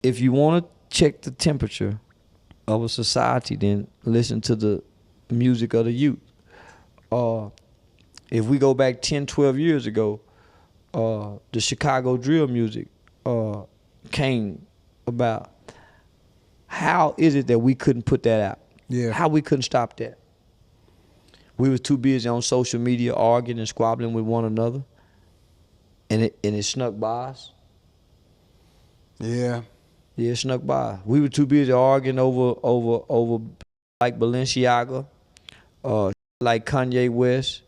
if you want to check the temperature of a society, then listen to the music of the youth. If we go back 10, 12 years ago, the Chicago drill music came about. How is it that we couldn't put that out? Yeah. How we couldn't stop that? We was too busy on social media arguing and squabbling with one another, and it snuck by us. Yeah. Yeah, it snuck by. We were too busy arguing over like Balenciaga, like Kanye West,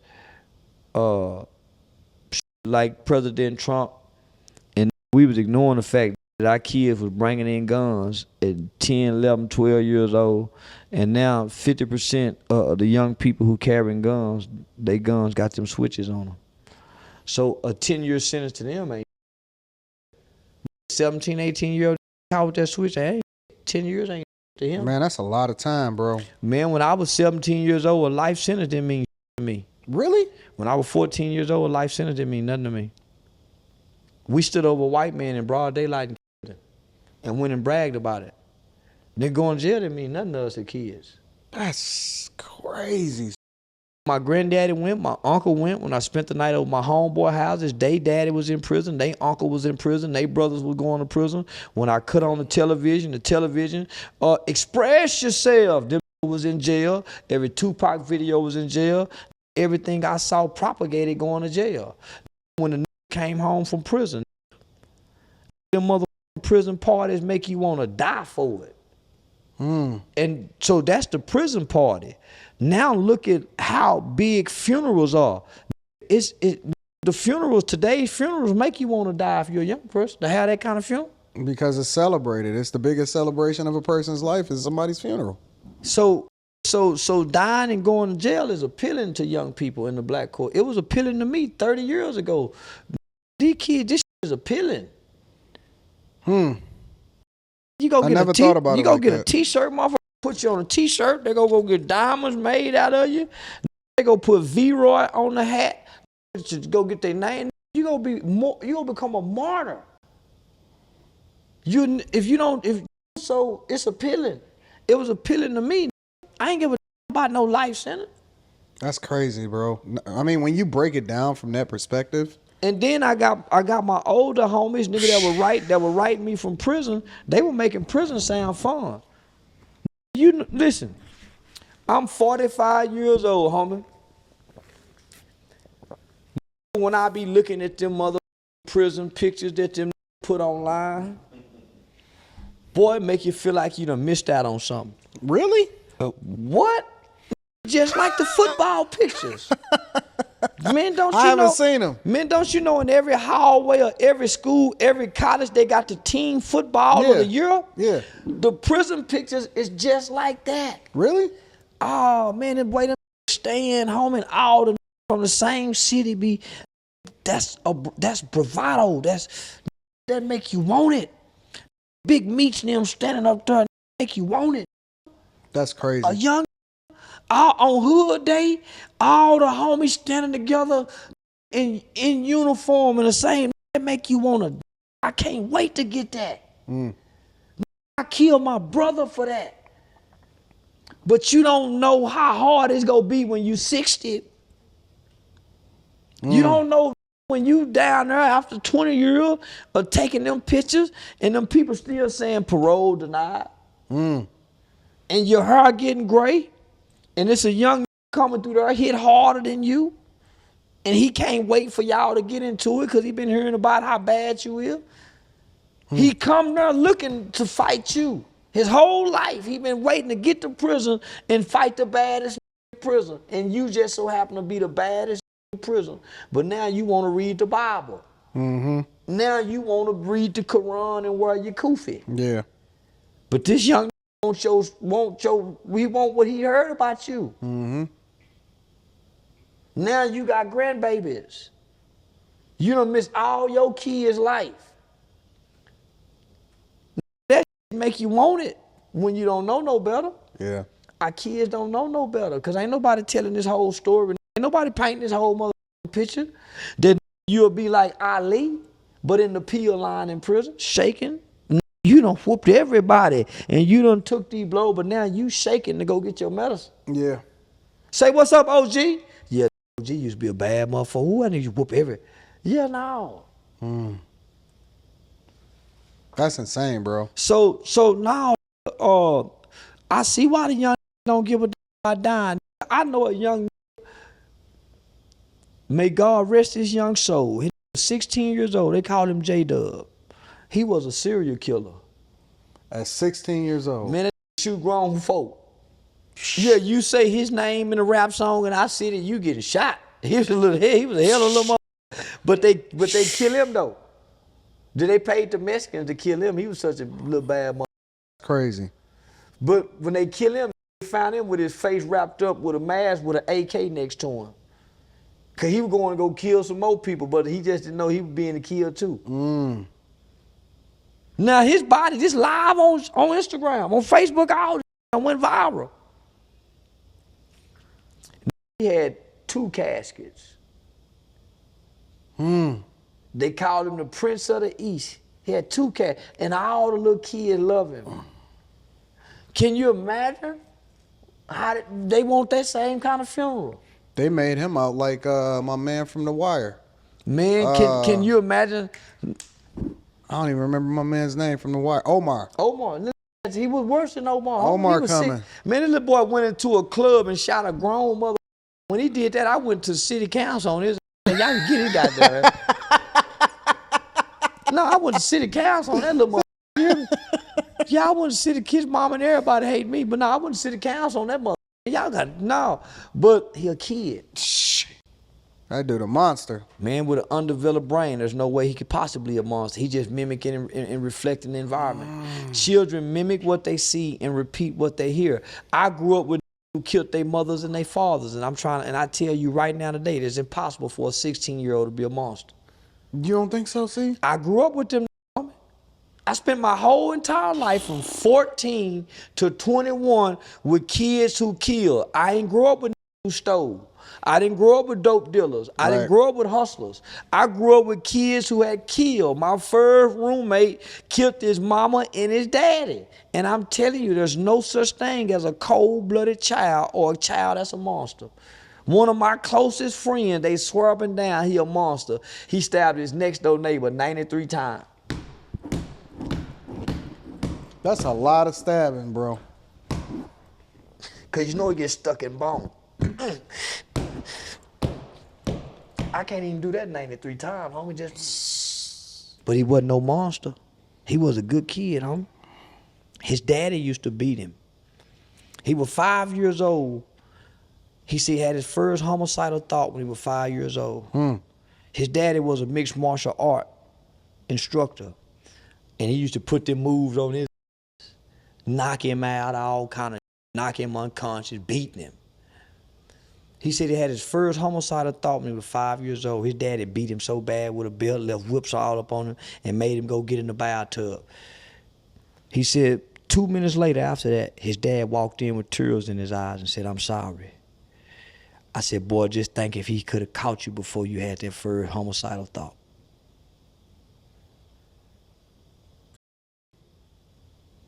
like President Trump, and we was ignoring the fact that our kids was bringing in guns at 10, 11, 12 years old, and now 50% of the young people who carrying guns, they guns got them switches on them. So a 10-year sentence to them ain't 17, 18-year-old caught with that switch. Hey, 10 years ain't to him. Man, that's a lot of time, bro. Man, when I was 17 years old, a life sentence didn't mean to me. Really? When I was 14 years old, a life sentence didn't mean nothing to me. We stood over a white man in broad daylight and killed him and went and bragged about it. Then going to jail didn't mean nothing to us as kids. That's crazy. My granddaddy went, my uncle went. When I spent the night over my homeboy houses, they daddy was in prison, they uncle was in prison, they brothers were going to prison. When I cut on the television, express yourself, them was in jail. Every Tupac video was in jail. Everything I saw propagated going to jail. When the came home from prison, them mother prison parties make you want to die for it. And so that's the prison party. Now look at how big funerals are. The funerals, today's funerals make you want to die if you're a young person, to have that kind of funeral. Because it's celebrated. It's the biggest celebration of a person's life is somebody's funeral. So dying and going to jail is appealing to young people in the black court. It was appealing to me 30 years ago. These kids, this is appealing. You go get never thought about it You go like get that. a T-shirt, motherfucker, put you on a T-shirt. They go get diamonds made out of you. They go put V-Roy on the hat. To go get their name. You gonna become a martyr. So it's appealing. It was appealing to me. I ain't give a about no life sentence. That's crazy, bro. I mean, when you break it down from that perspective. And then I got my older homies, nigga, that were writing me from prison. They were making prison sound fun. Listen, I'm 45 years old, homie. When I be looking at them mother prison pictures that them put online, boy, it make you feel like you done missed out on something. Really? What? Just like the football pictures. Man, don't you I haven't know? seen them. Man, don't you know in every hallway of every school, every college, they got the team football of the year? Yeah. The prison pictures is just like that. Really? Oh, man, the way them staying home and all the from the same city be, that's bravado. That make you want it. Big Meats and them standing up there make you want it. That's crazy. A young on Hood Day, all the homies standing together in uniform in the same, that make you want to. I can't wait to get that. I killed my brother for that. But you don't know how hard it's gonna be when you 60. You don't know when you down there after 20 years of taking them pictures and them people still saying parole denied. And your hair getting gray. And it's a young coming through there, hit harder than you. And he can't wait for y'all to get into it because he been hearing about how bad you is. He come there looking to fight you. His whole life, he been waiting to get to prison and fight the baddest in prison. And you just so happen to be the baddest in prison. But now you want to read the Bible. Now you want to read the Quran and wear your kufi. Yeah. But this young we want what he heard about you. Now you got grandbabies. You done missed all your kids' life. That make you want it when you don't know no better. Yeah. Our kids don't know no better because ain't nobody telling this whole story. Ain't nobody painting this whole mother picture that you'll be like Ali, but in the peel line in prison, shaking. You done whooped everybody, and you done took these blows, but now you shaking to go get your medicine. Yeah. Say, what's up, OG? Yeah, OG used to be a bad motherfucker. Who I need you whoop every? Yeah, no. That's insane, bro. So now, I see why the young don't give a damn about dying. I know a young, may God rest his young soul. He was 16 years old. They called him J-Dub. He was a serial killer. At 16 years old. Man, that shoot grown folk. Yeah, you say his name in a rap song and I see that you getting shot. He was a hell of a little motherfucker. But they kill him though. Did they pay the Mexicans to kill him? He was such a little bad motherfucker. Crazy. But when they kill him, they found him with his face wrapped up with a mask with an AK next to him. Cause he was going to go kill some more people, but he just didn't know he was being killed too. Now his body, this live on Instagram, on Facebook, all this went viral. He had 2 caskets. They called him the Prince of the East. He had 2 caskets, and all the little kids love him. Can you imagine how they want that same kind of funeral? They made him out like my man from The Wire. Man, can you imagine? I don't even remember my man's name from The Wire. Omar. He was worse than Omar. Omar He was coming. sick. Man, this little boy went into a club and shot a grown mother. When he did that, I went to city council on his. Y'all can get his goddamn. No, I went to city council on that little mother. Yeah, I went to city kids, mom and everybody hate me, but no, I went to city council on that mother. Y'all got no, but he a kid. That dude a monster. Man with an undeveloped brain, there's no way he could possibly be a monster. He just mimicking and reflecting the environment. Children mimic what they see and repeat what they hear. I grew up with who killed their mothers and their fathers, and I tell you right now today, it's impossible for a 16-year-old to be a monster. You don't think so, see? I grew up with them. I spent my whole entire life from 14 to 21 with kids who killed. I ain't grow up with who stole. I didn't grow up with dope dealers. I didn't grow up with hustlers. I grew up with kids who had killed. My first roommate killed his mama and his daddy. And I'm telling you, there's no such thing as a cold-blooded child or a child that's a monster. One of my closest friends, they swear up and down he a monster. He stabbed his next door neighbor 93 times. That's a lot of stabbing, bro. Cause you know it gets stuck in bone. I can't even do that 93 times, homie. But he wasn't no monster. He was a good kid, homie. His daddy used to beat him. He was 5 years old. He said he had his first homicidal thought when he was 5 years old. His daddy was a mixed martial art instructor. And he used to put them moves on his, knock him out, all kind of, knock him unconscious, beating him. He said he had his first homicidal thought when he was 5 years old. His daddy beat him so bad with a belt, left whips all up on him, and made him go get in the bathtub. He said 2 minutes later after that, his dad walked in with tears in his eyes and said, "I'm sorry." I said, "Boy, just think if he could have caught you before you had that first homicidal thought."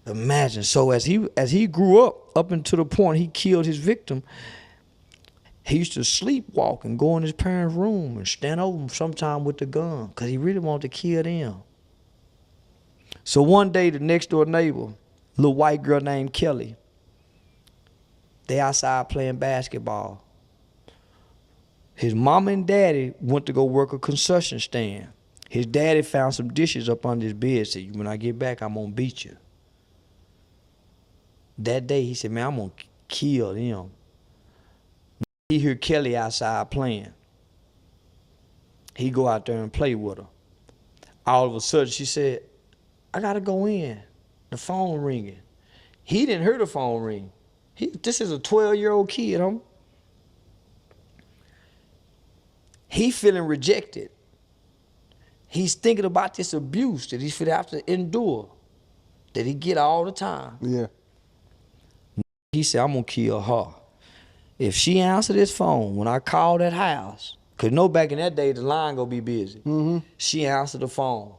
Imagine. So as he grew up until the point he killed his victim, he used to sleepwalk and go in his parents' room and stand over them sometime with the gun because he really wanted to kill them. So one day, the next door neighbor, little white girl named Kelly, they outside playing basketball. His mama and daddy went to go work a concession stand. His daddy found some dishes up under his bed, said, "When I get back, I'm gonna beat you." That day, he said, "Man, I'm gonna kill him." He hear Kelly outside playing. He go out there and play with her. All of a sudden, she said, "I gotta go in. The phone ringing." He didn't hear the phone ring. This is a 12-year-old kid, homie. He feeling rejected. He's thinking about this abuse that he's gonna have to endure, that he get all the time. Yeah. He said, "I'm gonna kill her. If she answer this phone when I call that house," cause back in that day the line gonna be busy. She answered the phone.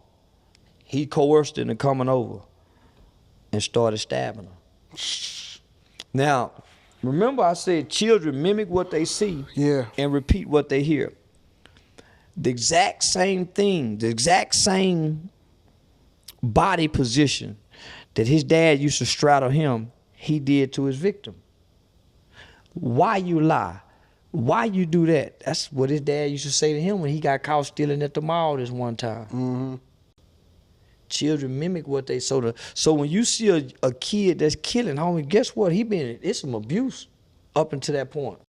He coerced her into coming over. and started stabbing her. Now, remember I said children mimic what they see and repeat what they hear. The exact same thing, the exact same body position that his dad used to straddle him, he did to his victim. Why you lie? Why you do that? That's what his dad used to say to him when he got caught stealing at the mall this one time. Mm-hmm. Children mimic what they so when you see a kid that's killing, homie, guess what? It's some abuse up until that point.